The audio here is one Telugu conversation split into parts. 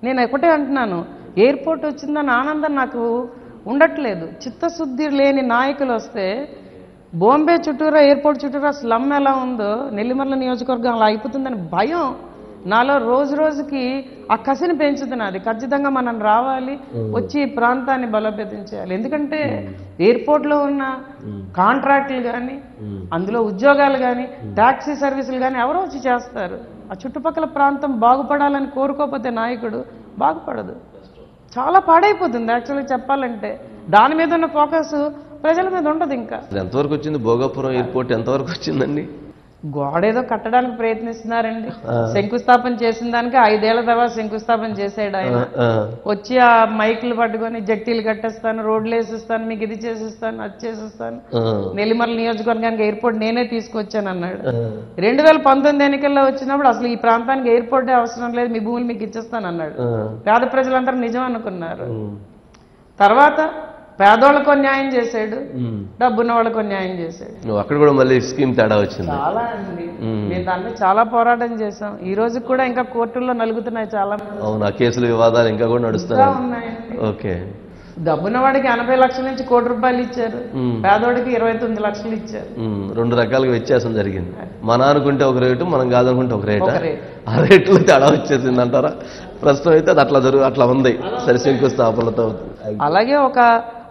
నేను ఒకటే అంటున్నాను, ఎయిర్పోర్ట్ వచ్చిందని ఆనందం నాకు ఉండట్లేదు. చిత్తశుద్ధి లేని నాయకులు వస్తే బాంబే చుట్టూరా, ఎయిర్పోర్ట్ చుట్టూరా స్లమ్ ఎలా ఉందో నెల్లిమర్ల నియోజకవర్గం అలా అయిపోతుందని భయం నాలో రోజు రోజుకి ఆ కసిని పెంచుతున్నది. ఖచ్చితంగా మనం రావాలి, వచ్చి ఈ ప్రాంతాన్ని బలోపేతం చేయాలి. ఎందుకంటే ఎయిర్పోర్ట్లో ఉన్న కాంట్రాక్టులు కానీ, అందులో ఉద్యోగాలు కానీ, ట్యాక్సీ సర్వీసులు కానీ ఎవరో వచ్చి చేస్తారు. ఆ చుట్టుపక్కల ప్రాంతం బాగుపడాలని కోరుకోకపోతే నాయకుడు బాగుపడదు, చాలా పాడైపోతుంది. యాక్చువల్గా చెప్పాలంటే దాని మీద ఉన్న ఫోకస్ ప్రజల మీద ఉండదు. ఇంకా ఎంతవరకు వచ్చింది భోగాపురం ఎయిర్పోర్ట్, ఎంతవరకు వచ్చిందండి? గోడేదో కట్టడానికి ప్రయత్నిస్తున్నారండి. శంకుస్థాపన చేసిన దానికి 5 ఏళ్ల తర్వాత శంకుస్థాపన చేసాడు ఆయన. వచ్చి ఆ మైకులు పట్టుకొని జట్టీలు కట్టేస్తాను, రోడ్లు వేసిస్తాను, మీకు ఇది చేసిస్తాను, అది చేసిస్తాను, నెల్లిమర్ల నియోజకవర్గానికి ఎయిర్పోర్ట్ నేనే తీసుకొచ్చాను అన్నాడు. 2019 ఎన్నికల్లో వచ్చినప్పుడు అసలు ఈ ప్రాంతానికి ఎయిర్పోర్టే అవసరం లేదు, మీ భూములు మీకు ఇచ్చేస్తాను అన్నాడు. పేద ప్రజలందరూ నిజం అనుకున్నారు. తర్వాత పేదోళ్ళకు న్యాయం చేశాడు, డబ్బున్న వాళ్ళకు న్యాయం చేశాడు. అక్కడ కూడా మళ్ళీ స్కీమ్ తేడా వచ్చింది. చాలా అండి, మేము దాన్ని చాలా పోరాటం చేసాం. ఈ రోజు కూడా ఇంకా కోర్టుల్లో నలుగుతున్నాయి చాలా. అవును, ఆ కేసులు వివాదాలు ఇంకా కూడా నడుస్తున్నాయి. ఓకే, డబ్బున్న వాడికి 80 లక్షల నుంచి ₹1 కోటి ఇచ్చారు, పేదోడికి 29 లక్షలు ఇచ్చారు. 2 రకాలుగా వ్యత్యాసం జరిగింది. మన అనుకుంటే ఒక రేటు, మనం కాదనుకుంటే ఒక రేటు. ఆ రేట్లో తేడా వచ్చేసింది అంటారా? ప్రస్తుతం అయితే అది అట్లా ఉంది. సరే, శంకుస్థాపనతో. అలాగే ఒక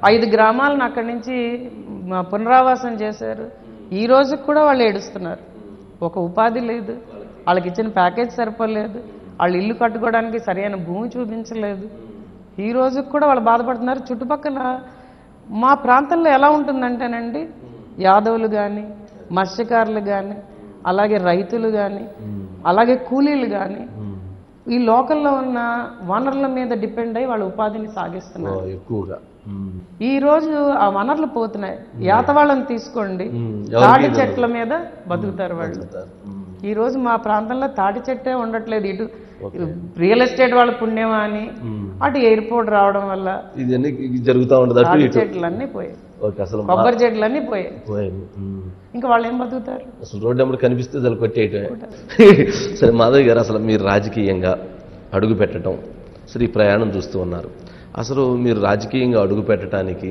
5 గ్రామాలను అక్కడి నుంచి పునరావాసం చేశారు. ఈ రోజుకి కూడా వాళ్ళు ఏడుస్తున్నారు. ఒక ఉపాధి లేదు, వాళ్ళకి ఇచ్చిన ప్యాకేజ్ సరిపోలేదు, వాళ్ళు ఇల్లు కట్టుకోవడానికి సరైన భూమి చూపించలేదు. ఈ రోజుకి కూడా వాళ్ళు బాధపడుతున్నారు. చుట్టుపక్కల మా ప్రాంతంలో ఎలా ఉంటుందంటేనండి, యాదవులు కానీ, మత్స్యకారులు కానీ, అలాగే రైతులు కానీ, అలాగే కూలీలు కానీ ఈ లోకల్లో ఉన్న వనరుల మీద డిపెండ్ అయ్యి వాళ్ళ ఉపాధిని సాగిస్తున్నారు ఎక్కువగా. ఈ రోజు ఆ వనరులు పోతున్నాయి. యాతవాళ్ళని తీసుకోండి, తాటి చెట్ల మీద బతుకుతారు వాళ్ళు. ఈ రోజు మా ప్రాంతంలో తాటి చెట్టే ఉండట్లేదు. ఇటు రియల్ ఎస్టేట్ వాళ్ళ పుణ్యమా అని, అటు ఎయిర్పోర్ట్ రావడం వల్ల జరుగుతూ ఉండదు. తాటి చెట్లన్నీ పోయాయి, కొబ్బరి చెట్లన్నీ పోయాయి. ఇంకా వాళ్ళు ఏం బతుకుతారు? అసలు రోడ్డు ఎప్పుడు కనిపిస్తే అసలు కొట్టేయటమే. సరే మాధవ్ గారు, అసలు మీరు రాజకీయంగా అడుగు పెట్టడం, అసలు ఈ ప్రయాణం చూస్తూ ఉన్నారు. అసలు మీరు రాజకీయంగా అడుగు పెట్టడానికి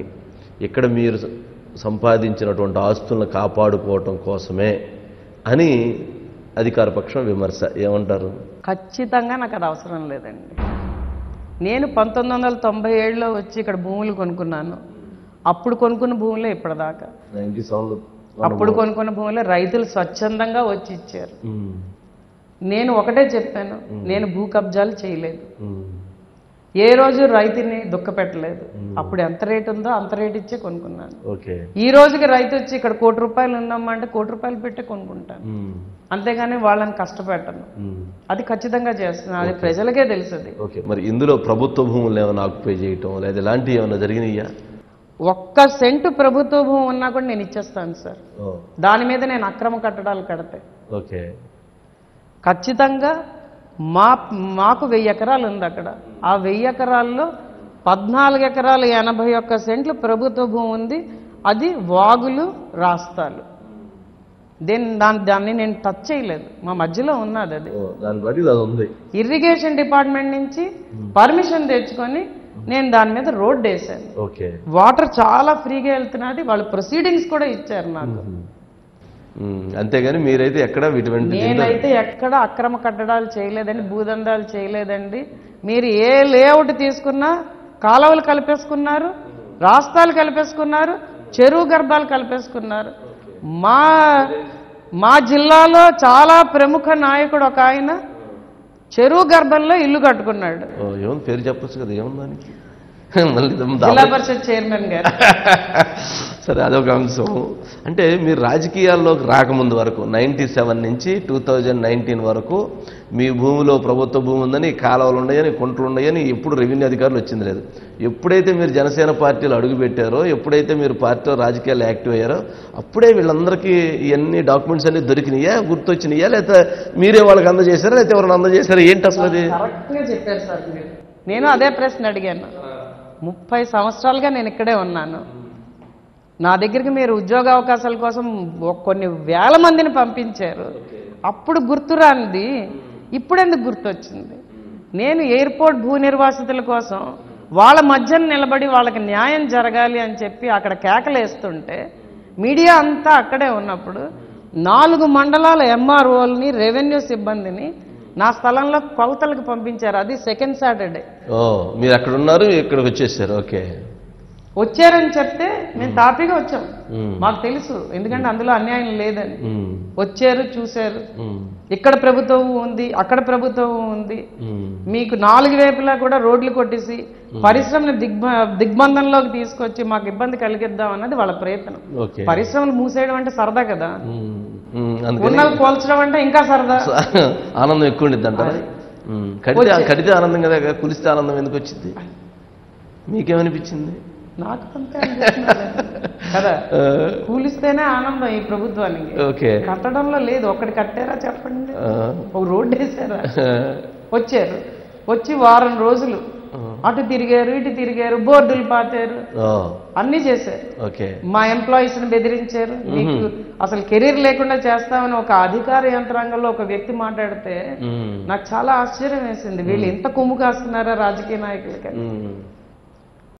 ఇక్కడ మీరు సంపాదించినటువంటి ఆస్తులను కాపాడుకోవటం కోసమే అని అధికార పక్షం విమర్శ, ఏమంటారు? ఖచ్చితంగా నాకు అది అవసరం లేదండి. నేను 1997లో వచ్చి ఇక్కడ భూములు కొనుక్కున్నాను. అప్పుడు కొనుక్కున్న భూములే ఇప్పటిదాకా. అప్పుడు కొనుక్కున్న భూములే రైతులు స్వచ్ఛందంగా వచ్చి ఇచ్చారు. నేను ఒకటే చెప్పాను, నేను భూ కబ్జాలు చేయలేదు, ఏ రోజు రైతుని దుఃఖపెట్టలేదు. అప్పుడు ఎంత రేటు ఉందో అంత రేటు ఇచ్చే కొనుక్కున్నాను. ఈ రోజుకి రైతు వచ్చి ఇక్కడ ₹1 ఉందమ్మా అంటే ₹1 పెట్టే కొనుక్కుంటాను, అంతేగాని వాళ్ళని కష్టపెట్టను. అది ఖచ్చితంగా చేస్తున్నాను, అది ప్రజలకే తెలుస్తుంది. మరి ఇందులో ప్రభుత్వ భూములు ఏమైనా ఆక్యుపై చేయటం లేదా ఇలాంటివి ఏమైనా జరిగినాయా? 1 సెంటు ప్రభుత్వ భూమి ఉన్నా కూడా నేను ఇచ్చేస్తాను సార్. దాని మీద నేను అక్రమ కట్టడాలు కడతాయి. ఖచ్చితంగా మాకు 1000 ఎకరాలు ఉంది అక్కడ. ఆ 1000 ఎకరాల్లో 14 ఎకరాలు 81 సెంట్లు ప్రభుత్వ భూమి ఉంది. అది వాగులు, రాస్తాలు. దాన్ని నేను టచ్ చేయలేదు, మా మధ్యలో ఉన్నది. అది ఇరిగేషన్ డిపార్ట్మెంట్ నుంచి పర్మిషన్ తెచ్చుకొని నేను దాని మీద రోడ్డు వేసాను. వాటర్ చాలా ఫ్రీగా వెళ్తున్నది, వాళ్ళు ప్రొసీడింగ్స్ కూడా ఇచ్చారు నాకు. అంతేగాని మీరైతే ఎక్కడ నేనైతే ఎక్కడ అక్రమ కట్టడాలు చేయలేదండి, భూదందాలు చేయలేదండి. మీరు ఏ లేఅవుట్ తీసుకున్నా కాలువలు కలిపేసుకున్నారు, రాస్తాలు కలిపేసుకున్నారు, చెరువు గర్భాలు కలిపేసుకున్నారు. మా జిల్లాలో చాలా ప్రముఖ నాయకుడు ఒక ఆయన చెరువు గర్భంలో ఇల్లు కట్టుకున్నాడు. పేరు చెప్పచ్చు కదా, ఏముందానికి? జిల్లా పరిషత్ చైర్మన్ గారు. సరే, అదొక అంశం. అంటే మీరు రాజకీయాల్లోకి రాకముందు వరకు 97 నుంచి 2019 వరకు మీ భూమిలో ప్రభుత్వ భూమి ఉందని, కాలువలు ఉన్నాయని, కుంటలు ఉన్నాయని ఎప్పుడు రెవెన్యూ అధికారులు వచ్చింది లేదు. ఎప్పుడైతే మీరు జనసేన పార్టీలో అడుగుపెట్టారో, ఎప్పుడైతే మీరు పార్టీలో రాజకీయాలు యాక్టివ్ అయ్యారో, అప్పుడే వీళ్ళందరికీ ఇవన్నీ డాక్యుమెంట్స్ అన్ని దొరికినాయా, గుర్తొచ్చినాయా, లేకపోతే మీరే వాళ్ళకి అందజేశారా, లేకపోతే ఎవరైనా అందజేశారా, ఏంటి అసలు అది? కరెక్ట్గా చెప్పారు సార్ మీరు. నేను అదే ప్రశ్న అడిగాను. 30 సంవత్సరాలుగా నేను ఇక్కడే ఉన్నాను. నా దగ్గరికి మీరు ఉద్యోగ అవకాశాల కోసం కొన్ని వేల మందిని పంపించారు. అప్పుడు గుర్తురానిది ఇప్పుడు ఎందుకు గుర్తొచ్చింది? నేను ఎయిర్పోర్ట్ భూ నిర్వాసితుల కోసం వాళ్ళ మధ్యన నిలబడి వాళ్ళకి న్యాయం జరగాలి అని చెప్పి అక్కడ కేకలేస్తుంటే మీడియా అంతా అక్కడే ఉన్నప్పుడు 4 మండలాల ఎంఆర్ఓల్ని రెవెన్యూ సిబ్బందిని నా స్థలంలో కొలతలకు పంపించారు. అది సెకండ్ సాటర్డే. ఓ మీరు అక్కడ ఉన్నారు, ఇక్కడికి వచ్చేసారు. ఓకే, వచ్చారని చెప్తే మేము తాపీగా వచ్చాం. మాకు తెలుసు, ఎందుకంటే అందులో అన్యాయం లేదని. వచ్చారు, చూశారు. ఇక్కడ ప్రభుత్వం ఉంది, అక్కడ ప్రభుత్వం ఉంది. మీకు 4 వైపులా కూడా రోడ్లు కొట్టేసి పరిశ్రమను దిగ్బంధంలోకి తీసుకొచ్చి మాకు ఇబ్బంది కలిగిద్దాం అన్నది వాళ్ళ ప్రయత్నం. పరిశ్రమలు మూసేయడం అంటే సరదా కదా, ఉన్నవి కోల్చడం అంటే ఇంకా సరదా. ఆనందం ఎక్కువ ఉండిద్ది అంటారా? కడితే ఆనందం కదా, కులిస్తే ఆనందం ఎందుకు వచ్చింది? మీకేమనిపించింది? నాకు అంతే కదా, కూలిస్తేనే ఆనందం ఈ ప్రభుత్వానికి. కట్టడంలో లేదు. ఒకటి కట్టారా చెప్పండి, ఒక రోడ్డు వేసారా? వచ్చారు, వచ్చి వారం రోజులు అటు తిరిగారు, ఇటు తిరిగారు, బోర్డులు పాతారు, అన్ని చేశారు. మా ఎంప్లాయీస్ ని బెదిరించారు. మీకు అసలు కెరీర్ లేకుండా చేస్తామని ఒక అధికార యంత్రాంగంలో ఒక వ్యక్తి మాట్లాడితే నాకు చాలా ఆశ్చర్యం వేసింది. వీళ్ళు ఎంత కొమ్ము కాస్తున్నారా రాజకీయ నాయకులకి.